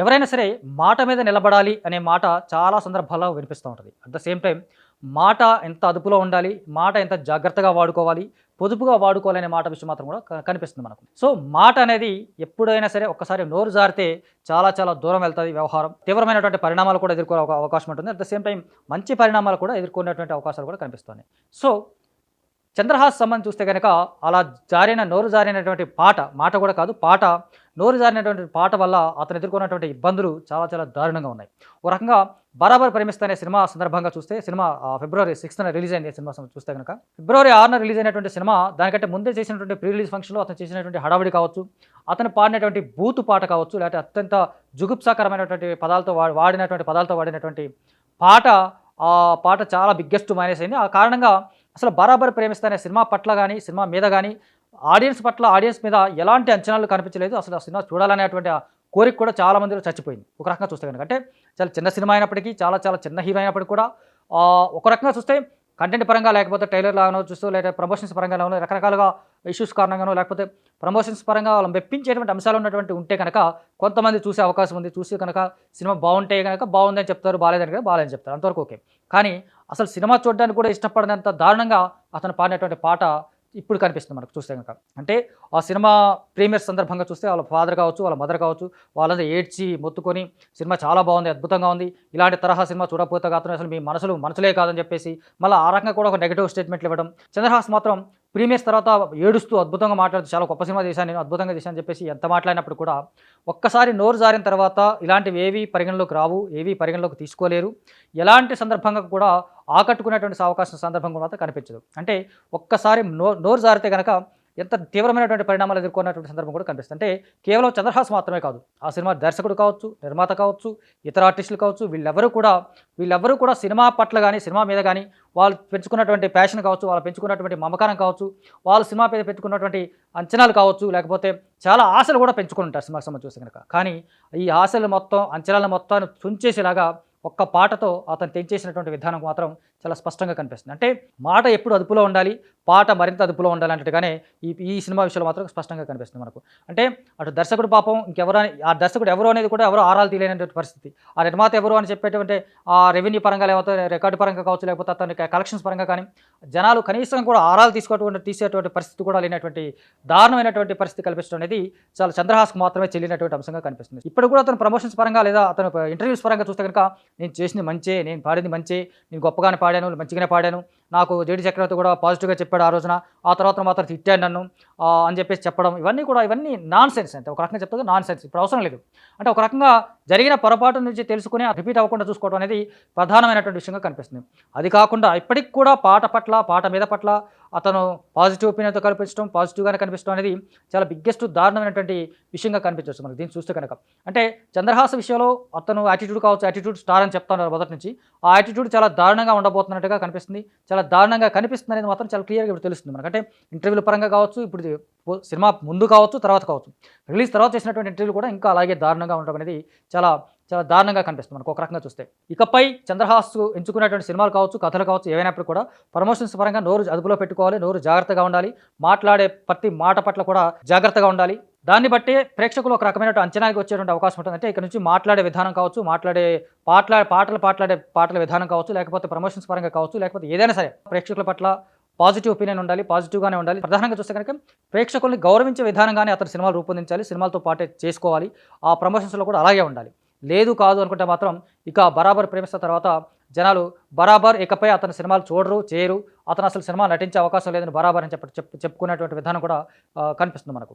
ఎవరైనా సరే మాట మీద నిలబడాలి అనే మాట చాలా సందర్భాల్లో వినిపిస్తూ ఉంటుంది. అట్ ద సేమ్ టైం మాట ఎంత అదుపులో ఉండాలి, మాట ఎంత జాగ్రత్తగా వాడుకోవాలి, పొదుపుగా వాడుకోవాలి అనే మాట విషయం మాత్రం కూడా కనిపిస్తుంది మనకు. సో మాట అనేది ఎప్పుడైనా సరే ఒక్కసారి నోరు జారితే చాలా చాలా దూరం వెళ్తుంది వ్యవహారం. తీవ్రమైనటువంటి పరిణామాలు కూడా ఎదుర్కొనే అవకాశం ఉంటుంది. అట్ ద సేమ్ టైం మంచి పరిణామాలు కూడా ఎదుర్కొనేటువంటి అవకాశాలు కూడా కనిపిస్తున్నాయి. సో చంద్రహాస్ సంబంధం చూస్తే కనుక అలా నోరు జారినటువంటి మాట కూడా కాదు, నోరు జారినటువంటి పాట వల్ల అతను ఎదుర్కొన్నటువంటి ఇబ్బందులు చాలా చాలా దారుణంగా ఉన్నాయి. ఒక రకంగా 'బరాబర్ ప్రేమిస్తా' అనే సినిమా సందర్భంగా చూస్తే, సినిమా ఫిబ్రవరి 6న రిలీజ్ అయింది. సినిమా చూస్తే కనుక ఫిబ్రవరి 6న రిలీజ్ అయినటువంటి సినిమా, దానికంటే ముందే చేసినటువంటి ప్రీ రిలీజ్ ఫంక్షన్లో అతను చేసినటువంటి హడావిడి కావచ్చు, అతను పాడినటువంటి బూతు పాట కావచ్చు, లేకపోతే అత్యంత జుగుప్సాకరమైనటువంటి పదాలతో వాడినటువంటి పాట, ఆ పాట చాలా బిగ్గెస్ట్ మైనస్ అయింది. ఆ కారణంగా అసలు 'బరాబర్ ప్రేమిస్తా' అనే సినిమా పట్ల కానీ, సినిమా మీద కానీ, ఆడియన్స్ మీద ఎలాంటి అంచనాలు కనిపించలేదు. అసలు ఆ సినిమా చూడాలనేటువంటి కోరిక కూడా చాలా మందిలో చచ్చిపోయింది. ఒక రకంగా చూస్తే కనుక అంటే చాలా చిన్న సినిమా అయినప్పటికీ, చాలా చాలా చిన్న హీరో అయినప్పటికీ కూడా ఒక రకంగా చూస్తే కంటెంట్ పరంగా, లేకపోతే ట్రైలర్ లాగానో చూస్తూ, లేదా ప్రమోషన్స్ పరంగానో, రకరకాలుగా ఇష్యూస్ కారణంగానో, లేకపోతే ప్రమోషన్స్ పరంగా వాళ్ళు మెప్పించేటువంటి అంశాలు ఉంటే కనుక కొంతమంది చూసే అవకాశం ఉంది. చూసి కనుక సినిమా బాగుంటే కనుక బాగుందని చెప్తారు, బాగాలేదని కనుక బాగాలేదని చెప్తారు, అంతవరకు ఓకే. కానీ అసలు సినిమా చూడడానికి కూడా ఇష్టపడినంత దారుణంగా అతను పాడినటువంటి పాట ఇప్పుడు కనిపిస్తుంది మనకు చూస్తే కనుక. అంటే ఆ సినిమా ప్రీమియర్ సందర్భంగా చూస్తే వాళ్ళ ఫాదర్ కావచ్చు, వాళ్ళ మదర్ కావచ్చు, వాళ్ళంతా ఏడ్చి మొత్తుకొని సినిమా చాలా బాగుంది, అద్భుతంగా ఉంది, ఇలాంటి తరహా సినిమా చూడకపోతే కాదు అసలు మీ మనసులే కాదని చెప్పేసి మళ్ళీ ఆ రకంగా కూడా ఒక నెగిటివ్ స్టేట్మెంట్లు ఇవ్వడం. చంద్రహాస్ మాత్రం ప్రీమియర్స్ తర్వాత ఏడుస్తూ అద్భుతంగా మాట్లాడుతూ చాలా గొప్ప సినిమా చేశాను, నేను అద్భుతంగా చేశాను అని చెప్పేసి ఎంత మాట్లాడినప్పుడు కూడా ఒక్కసారి నోరు జారిన తర్వాత ఇలాంటివి ఏవి పరిగణలోకి రావు, ఏవి పరిగణలోకి తీసుకోలేరు, ఎలాంటి సందర్భంగా కూడా ఆకట్టుకునేటువంటి అవకాశం సందర్భంగా మాత్రం కనిపించదు. అంటే ఒక్కసారి నోరు జారితే కనుక ఎంత తీవ్రమైనటువంటి పరిణామాలు ఎదుర్కొన్నటువంటి సందర్భం కూడా కనిపిస్తుంది. అంటే కేవలం చంద్రహాస్ మాత్రమే కాదు, ఆ సినిమా దర్శకుడు కావచ్చు, నిర్మాత కావచ్చు, ఇతర ఆర్టిస్టులు కావచ్చు, వీళ్ళెవరూ కూడా సినిమా పట్ల కానీ, సినిమా మీద కానీ వాళ్ళు పెంచుకున్నటువంటి ప్యాషన్ కావచ్చు, వాళ్ళు పెంచుకున్నటువంటి మమకారం కావచ్చు, వాళ్ళు సినిమా మీద పెంచుకున్నటువంటి అంచనాలు కావచ్చు, లేకపోతే చాలా ఆశలు కూడా పెంచుకుని ఉంటారు సినిమాకి సంబంధించి చూస్తే కనుక. కానీ ఈ ఆశలు మొత్తం, అంచనాల మొత్తాన్ని తుంచేసేలాగా ఒక్క పాటతో అతను తెంచేసినటువంటి విధానం మాత్రం చాలా స్పష్టంగా కనిపిస్తుంది. అంటే మాట ఎప్పుడు అదుపులో ఉండాలి, పాట మరింత అదుపులో ఉండాలి అన్నట్టుగానే ఈ సినిమా విషయంలో మాత్రం స్పష్టంగా కనిపిస్తుంది మనకు. అంటే అటు దర్శకుడు పాపం ఆ దర్శకుడు ఎవరు అనేది కూడా ఎవరో ఆరాలు తీయలేనటువంటి పరిస్థితి, ఆ నిర్మాత ఎవరు అని చెప్పేటువంటి ఆ రెవెన్యూ పరంగా, లేకపోతే రికార్డు పరంగా కావచ్చు, లేకపోతే అతని కలెక్షన్స్ పరంగా కానీ జనాలు కనీసం కూడా ఆరాలు తీసేటువంటి పరిస్థితి కూడా లేనటువంటి దారుణమైనటువంటి పరిస్థితి కల్పించడం అనేది చాలా చంద్రహాస్కు మాత్రమే చెల్లినటువంటి అంశంగా కనిపిస్తుంది. ఇప్పుడు కూడా అతను ప్రమోషన్స్ పరంగా, లేదా అతను ఇంటర్వ్యూస్ పరంగా చూస్తే కనుక నేను చేసింది మంచే, నేను పాడింది మంచే, నేను గొప్పగానే పాడాను, మంచిగానే పాడాను, నాకు జేడి చక్రవర్తి కూడా పాజిటివ్గా చెప్పాడు ఆ రోజున, ఆ తర్వాత మాత్రం తిట్టాడు నన్ను అని చెప్పేసి చెప్పడం, ఇవన్నీ నాన్ సెన్స్. అంటే ఒక రకంగా చెప్తుంది నాన్ సెన్స్, ఇప్పుడు అవసరం లేదు. అంటే ఒక రకంగా జరిగిన పొరపాటు నుంచి తెలుసుకుని రిపీట్ అవ్వకుండా చూసుకోవడం అనేది ప్రధానమైనటువంటి విషయంగా కనిపిస్తుంది. అది కాకుండా ఇప్పటికి కూడా పాట మీద పట్ల అతను పాజిటివ్ ఒపీనియన్తో కనిపించడం, పాజిటివ్గానే కనిపించడం అనేది చాలా బిగ్గెస్ట్ దారుణమైనటువంటి విషయంగా కనిపించవచ్చు మనకి దీన్ని చూస్తే కనుక. అంటే చంద్రహాస్ విషయంలో అతను యాటిట్యూడ్ కావచ్చు, యాటిట్యూడ్ స్టార్ అని చెప్తున్నారు మొదటి నుంచి, ఆ యాటిట్యూడ్ చాలా దారుణంగా ఉండబోతున్నట్టుగా కనిపిస్తుంది, చాలా దారుణంగా కనిపిస్తుంది అనేది మాత్రం చాలా క్లియర్గా ఇప్పుడు తెలుస్తుంది మనకంటే ఇంటర్వ్యూల పరంగా కావచ్చు, ఇప్పుడు సినిమా ముందు కావచ్చు, తర్వాత కావచ్చు, రిలీజ్ తర్వాత చేసినటువంటి ఇంటర్వ్యూలు కూడా ఇంకా అలాగే దారుణంగా ఉండడం అనేది చాలా చాలా దారుణంగా కనిపిస్తుంది మనకు ఒక రకంగా చూస్తే. ఇకపై చంద్రహాస్ ఎంచుకున్నటువంటి సినిమాలు కావచ్చు, కథలు కావచ్చు, ఏవైనప్పుడు కూడా ప్రమోషన్స్ పరంగా నోరు అదుపులో పెట్టుకోవాలి, నోరు జాగ్రత్తగా ఉండాలి, మాట్లాడే ప్రతి మాట పట్ల కూడా జాగ్రత్తగా ఉండాలి. దాన్ని బట్టి ప్రేక్షకులు ఒక రకమైన అంచనాకి వచ్చేటువంటి అవకాశం ఉంటుంది. అంటే ఇక్కడ నుంచి మాట్లాడే విధానం కావచ్చు, పాటల విధానం కావచ్చు, లేకపోతే ప్రమోషన్స్ పరంగా కావచ్చు, లేకపోతే ఏదైనా సరే ప్రేక్షకుల పట్ల పాజిటివ్ ఒపీనియన్ ఉండాలి, పాజిటివ్గానే ఉండాలి. ప్రధానంగా చూస్తే కనుక ప్రేక్షకుల్ని గౌరవించే విధానంగానే అతను సినిమాలు రూపొందించాలి, సినిమాలతో పాటే చేసుకోవాలి, ఆ ప్రమోషన్స్లో కూడా అలాగే ఉండాలి. లేదు కాదు అనుకుంటే మాత్రం ఇక 'బరాబర్ ప్రేమిస్తా' తర్వాత జనాలు ఇకపై అతని సినిమాలు చూడరు, చేయరు, అతను అసలు సినిమా నటించే అవకాశం లేదని 'బరాబర్' అని చెప్పుకునేటువంటి విధానం కూడా కనిపిస్తుంది మనకు.